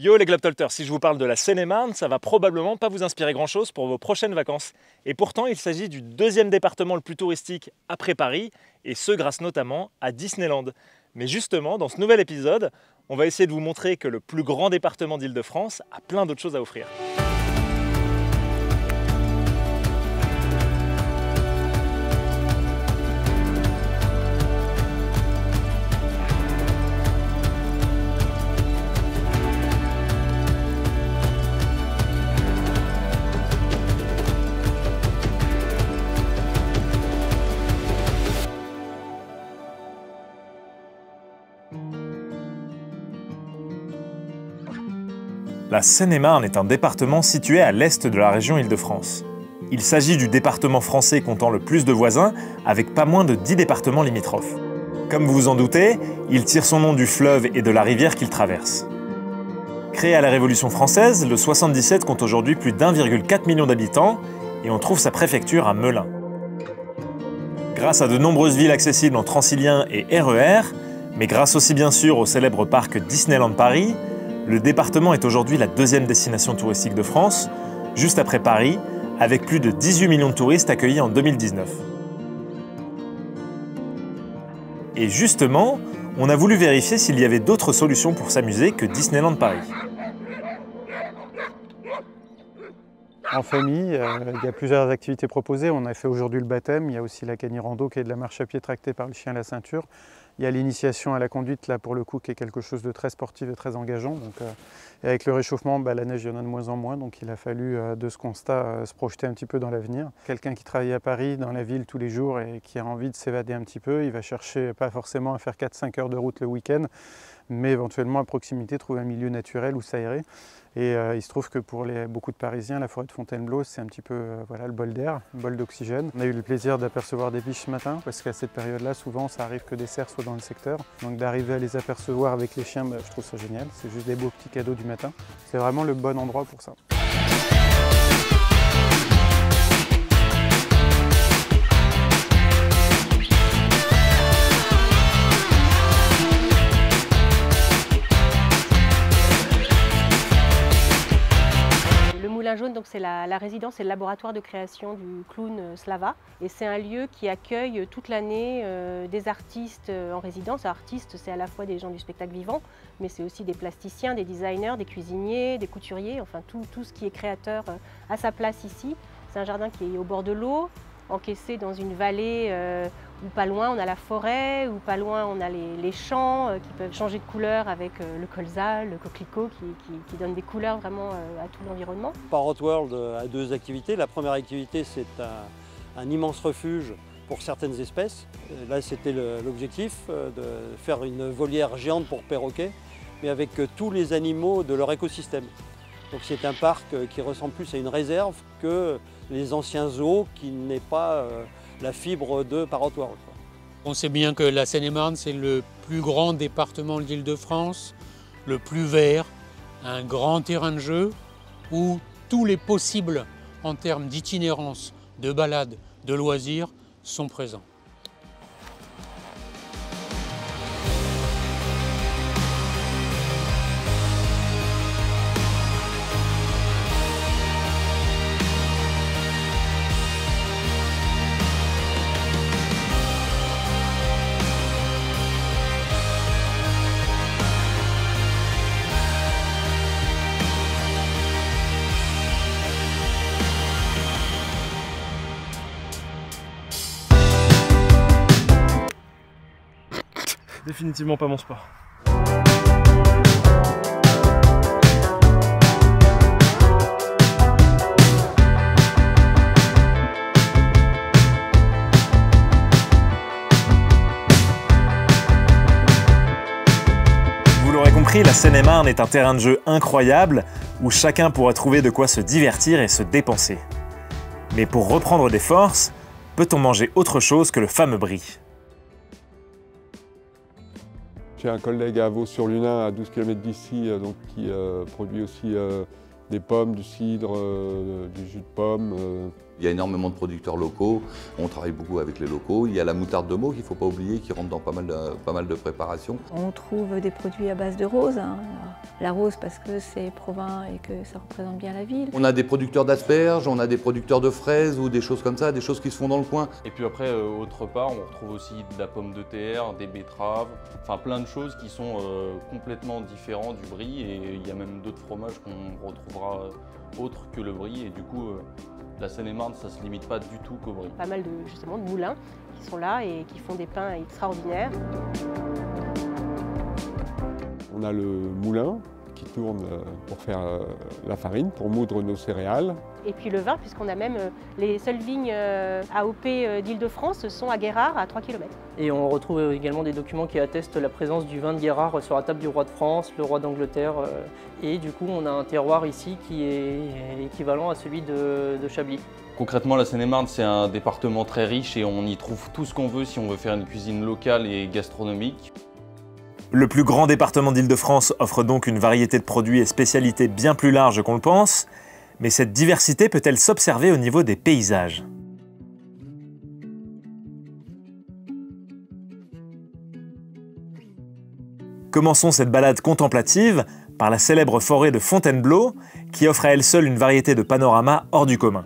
Yo les Globetrotters, si je vous parle de la Seine-et-Marne, ça va probablement pas vous inspirer grand-chose pour vos prochaines vacances. Et pourtant, il s'agit du deuxième département le plus touristique après Paris, et ce grâce notamment à Disneyland. Mais justement, dans ce nouvel épisode, on va essayer de vous montrer que le plus grand département d'Île-de-France a plein d'autres choses à offrir. La Seine-et-Marne est un département situé à l'est de la région Île-de-France. Il s'agit du département français comptant le plus de voisins, avec pas moins de 10 départements limitrophes. Comme vous vous en doutez, il tire son nom du fleuve et de la rivière qu'il traverse. Créé à la Révolution française, le 77 compte aujourd'hui plus d'1,4 million d'habitants et on trouve sa préfecture à Melun. Grâce à de nombreuses villes accessibles en Transilien et RER, mais grâce aussi bien sûr au célèbre parc Disneyland Paris, le département est aujourd'hui la deuxième destination touristique de France, juste après Paris, avec plus de 18 millions de touristes accueillis en 2019. Et justement, on a voulu vérifier s'il y avait d'autres solutions pour s'amuser que Disneyland Paris. En famille, il y a plusieurs activités proposées. On a fait aujourd'hui le baptême, il y a aussi la canirando qui est de la marche à pied tractée par le chien à la ceinture. Il y a l'initiation à la conduite, là pour le coup, qui est quelque chose de très sportif et très engageant. Donc, et avec le réchauffement, la neige, il y en a de moins en moins, donc il a fallu, de ce constat, se projeter un petit peu dans l'avenir. Quelqu'un qui travaille à Paris, dans la ville tous les jours et qui a envie de s'évader un petit peu, il va chercher pas forcément à faire 4-5 heures de route le week-end, mais éventuellement à proximité, trouver un milieu naturel où s'aérer. Et il se trouve que pour beaucoup de Parisiens, la forêt de Fontainebleau, c'est un petit peu voilà, le bol d'air, le bol d'oxygène. On a eu le plaisir d'apercevoir des biches ce matin, parce qu'à cette période-là, souvent, ça arrive que des cerfs soient dans le secteur. Donc d'arriver à les apercevoir avec les chiens, je trouve ça génial. C'est juste des beaux petits cadeaux du matin. C'est vraiment le bon endroit pour ça. Moulin Jaune, donc c'est la résidence et le laboratoire de création du clown Slava. Et c'est un lieu qui accueille toute l'année des artistes en résidence. Artistes, c'est à la fois des gens du spectacle vivant, mais c'est aussi des plasticiens, des designers, des cuisiniers, des couturiers, enfin tout ce qui est créateur à sa place ici. C'est un jardin qui est au bord de l'eau, encaissé dans une vallée où pas loin on a la forêt, où pas loin on a les champs qui peuvent changer de couleur avec le colza, le coquelicot qui donne des couleurs vraiment à tout l'environnement. Parrot World a deux activités. La première activité, c'est un immense refuge pour certaines espèces. Là, c'était l'objectif, de faire une volière géante pour perroquets, mais avec tous les animaux de leur écosystème. Donc c'est un parc qui ressemble plus à une réserve que les anciens zoos qui n'est pas la fibre de Parrot World. On sait bien que la Seine-et-Marne, c'est le plus grand département de l'Île-de-France, le plus vert, un grand terrain de jeu où tous les possibles en termes d'itinérance, de balades, de loisirs sont présents. Définitivement pas mon sport. Vous l'aurez compris, la Seine-et-Marne est un terrain de jeu incroyable où chacun pourra trouver de quoi se divertir et se dépenser. Mais pour reprendre des forces, peut-on manger autre chose que le fameux brie ? J'ai un collègue à Vaux-sur-Lunain, à 12 km d'ici, qui produit aussi des pommes, du cidre, du jus de pomme, Il y a énormément de producteurs locaux, on travaille beaucoup avec les locaux. Il y a la moutarde de Meaux qu'il ne faut pas oublier, qui rentre dans pas mal de préparations. On trouve des produits à base de rose. La rose parce que c'est provins et que ça représente bien la ville. On a des producteurs d'asperges, on a des producteurs de fraises ou des choses comme ça, des choses qui se font dans le coin. Et puis après, autre part, on retrouve aussi de la pomme de terre, des betteraves, enfin plein de choses qui sont complètement différentes du brie. Et il y a même d'autres fromages qu'on retrouvera autres que le brie. Et du coup, la Seine-et-Marne, ça ne se limite pas du tout qu'au brie. Pas mal de moulins qui sont là et qui font des pains extraordinaires. On a le moulin qui tourne pour faire la farine, pour moudre nos céréales. Et puis le vin, puisqu'on a même les seules vignes AOP d'Île-de-France sont à Guérard, à 3 km. Et on retrouve également des documents qui attestent la présence du vin de Guérard sur la table du roi de France, le roi d'Angleterre. Et du coup, on a un terroir ici qui est équivalent à celui de Chablis. Concrètement, la Seine-et-Marne, c'est un département très riche et on y trouve tout ce qu'on veut si on veut faire une cuisine locale et gastronomique. Le plus grand département d'Île-de-France offre donc une variété de produits et spécialités bien plus large qu'on le pense, mais cette diversité peut-elle s'observer au niveau des paysages? Commençons cette balade contemplative par la célèbre forêt de Fontainebleau, qui offre à elle seule une variété de panoramas hors du commun.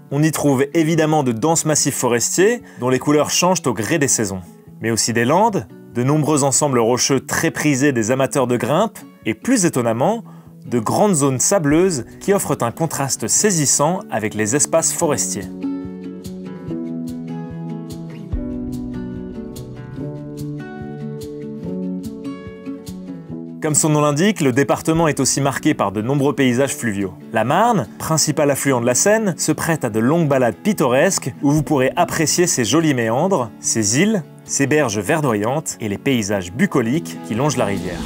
On y trouve évidemment de denses massifs forestiers, dont les couleurs changent au gré des saisons, mais aussi des landes, de nombreux ensembles rocheux très prisés des amateurs de grimpe, et plus étonnamment, de grandes zones sableuses qui offrent un contraste saisissant avec les espaces forestiers. Comme son nom l'indique, le département est aussi marqué par de nombreux paysages fluviaux. La Marne, principal affluent de la Seine, se prête à de longues balades pittoresques où vous pourrez apprécier ses jolis méandres, ses îles, ses berges verdoyantes et les paysages bucoliques qui longent la rivière.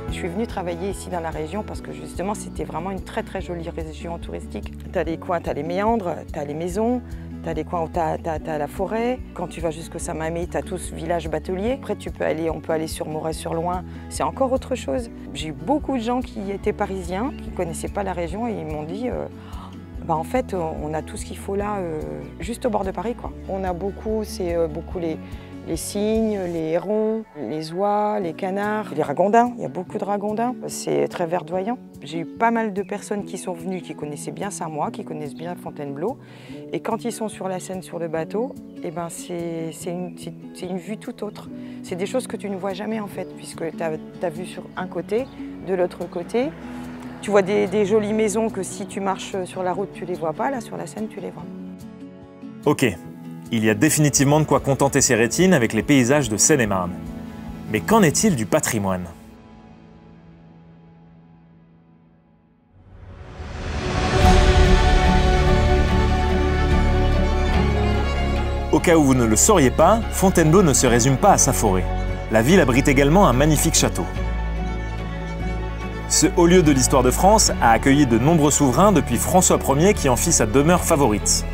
Je suis venue travailler ici dans la région parce que justement c'était vraiment une très très jolie région touristique. Tu as les coins, tu as les méandres, tu as les maisons, tu as les coins où tu as la forêt. Quand tu vas jusqu'au Saint-Mamé, tu as tout ce village batelier. Après on peut aller sur Moret-sur-Loing, c'est encore autre chose. J'ai eu beaucoup de gens qui étaient parisiens, qui ne connaissaient pas la région et ils m'ont dit en fait on a tout ce qu'il faut là, juste au bord de Paris, quoi. On a beaucoup, beaucoup les cygnes, les hérons, les oies, les canards, les ragondins. Il y a beaucoup de ragondins. C'est très verdoyant. J'ai eu pas mal de personnes qui sont venues, qui connaissaient bien Saint-Mois, qui connaissent bien Fontainebleau. Et quand ils sont sur la Seine, sur le bateau, c'est une vue tout autre. C'est des choses que tu ne vois jamais en fait, puisque tu as vu sur un côté, de l'autre côté. Tu vois des jolies maisons que si tu marches sur la route, tu les vois pas. Là, sur la Seine, tu les vois. Ok. Il y a définitivement de quoi contenter ses rétines avec les paysages de Seine-et-Marne. Mais qu'en est-il du patrimoine? Au cas où vous ne le sauriez pas, Fontainebleau ne se résume pas à sa forêt. La ville abrite également un magnifique château. Ce haut lieu de l'histoire de France a accueilli de nombreux souverains depuis François Ier qui en fit sa demeure favorite.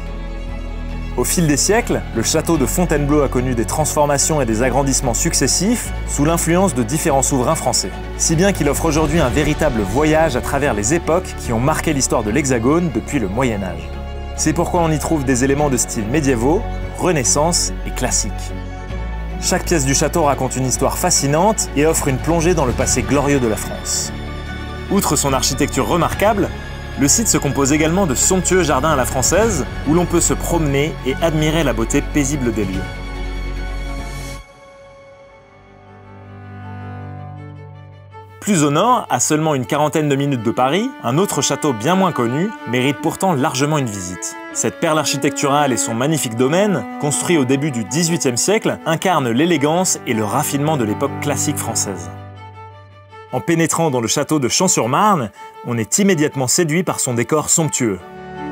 Au fil des siècles, le château de Fontainebleau a connu des transformations et des agrandissements successifs sous l'influence de différents souverains français. Si bien qu'il offre aujourd'hui un véritable voyage à travers les époques qui ont marqué l'histoire de l'Hexagone depuis le Moyen-Âge. C'est pourquoi on y trouve des éléments de style médiévaux, Renaissance et classique. Chaque pièce du château raconte une histoire fascinante et offre une plongée dans le passé glorieux de la France. Outre son architecture remarquable, le site se compose également de somptueux jardins à la française où l'on peut se promener et admirer la beauté paisible des lieux. Plus au nord, à seulement une quarantaine de minutes de Paris, un autre château bien moins connu mérite pourtant largement une visite. Cette perle architecturale et son magnifique domaine, construit au début du XVIIIe siècle, incarnent l'élégance et le raffinement de l'époque classique française. En pénétrant dans le château de Champs-sur-Marne, on est immédiatement séduit par son décor somptueux.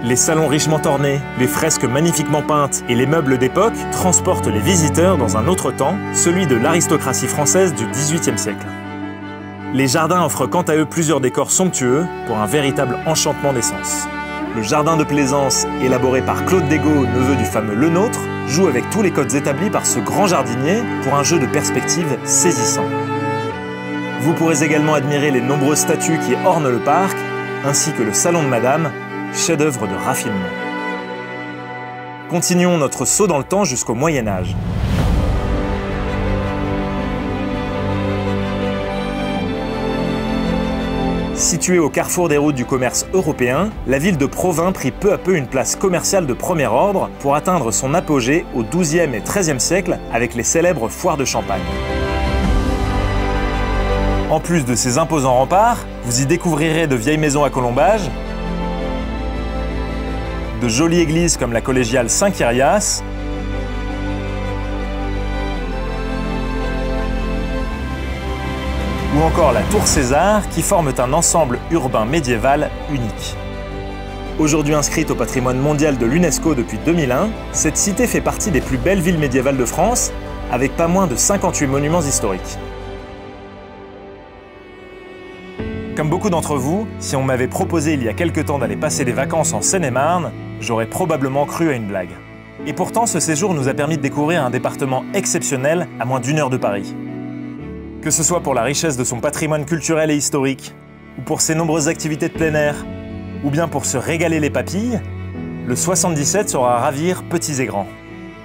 Les salons richement ornés, les fresques magnifiquement peintes et les meubles d'époque transportent les visiteurs dans un autre temps, celui de l'aristocratie française du XVIIIe siècle. Les jardins offrent quant à eux plusieurs décors somptueux pour un véritable enchantement des sens. Le jardin de plaisance, élaboré par Claude Desgaux, neveu du fameux Lenôtre, joue avec tous les codes établis par ce grand jardinier pour un jeu de perspective saisissant. Vous pourrez également admirer les nombreuses statues qui ornent le parc, ainsi que le salon de Madame, chef-d'œuvre de raffinement. Continuons notre saut dans le temps jusqu'au Moyen-Âge. Située au carrefour des routes du commerce européen, la ville de Provins prit peu à peu une place commerciale de premier ordre pour atteindre son apogée au XIIe et XIIIe siècle avec les célèbres foires de Champagne. En plus de ces imposants remparts, vous y découvrirez de vieilles maisons à colombages, de jolies églises comme la collégiale Saint-Kyrias, ou encore la Tour César qui forment un ensemble urbain médiéval unique. Aujourd'hui inscrite au patrimoine mondial de l'UNESCO depuis 2001, cette cité fait partie des plus belles villes médiévales de France, avec pas moins de 58 monuments historiques. Comme beaucoup d'entre vous, si on m'avait proposé il y a quelque temps d'aller passer des vacances en Seine-et-Marne, j'aurais probablement cru à une blague. Et pourtant, ce séjour nous a permis de découvrir un département exceptionnel à moins d'1 heure de Paris. Que ce soit pour la richesse de son patrimoine culturel et historique, ou pour ses nombreuses activités de plein air, ou bien pour se régaler les papilles, le 77 saura ravir petits et grands.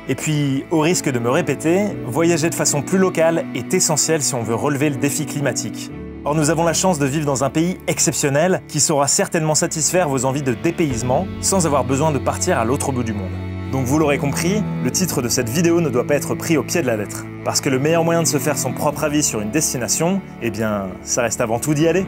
Et puis, au risque de me répéter, voyager de façon plus locale est essentiel si on veut relever le défi climatique. Or, nous avons la chance de vivre dans un pays exceptionnel qui saura certainement satisfaire vos envies de dépaysement sans avoir besoin de partir à l'autre bout du monde. Donc vous l'aurez compris, le titre de cette vidéo ne doit pas être pris au pied de la lettre. Parce que le meilleur moyen de se faire son propre avis sur une destination, eh bien, ça reste avant tout d'y aller.